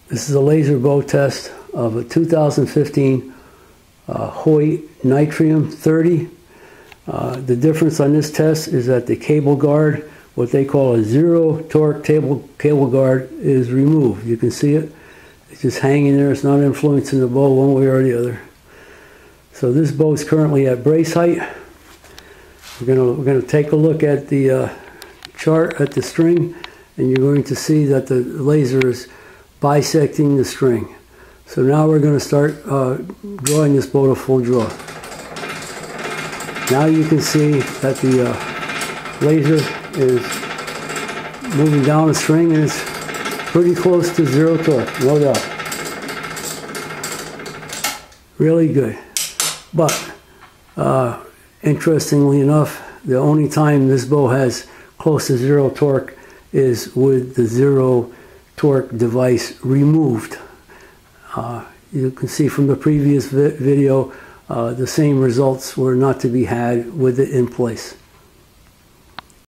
This is a laser bow test of a 2015 Hoyt Nitrium 30. The difference on this test is that the cable guard, what they call a zero torque cable guard, is removed. You can see it. It's just hanging there. It's not influencing the bow one way or the other. So this bow is currently at brace height. We're gonna take a look at the chart at the string, and you're going to see that the laser is bisecting the string. So now we're going to start drawing this bow to full draw. Now you can see that the laser is moving down the string, and it's pretty close to zero torque, no doubt. Really good. But interestingly enough, the only time this bow has close to zero torque is with the zero torque device removed. You can see from the previous video the same results were not to be had with it in place.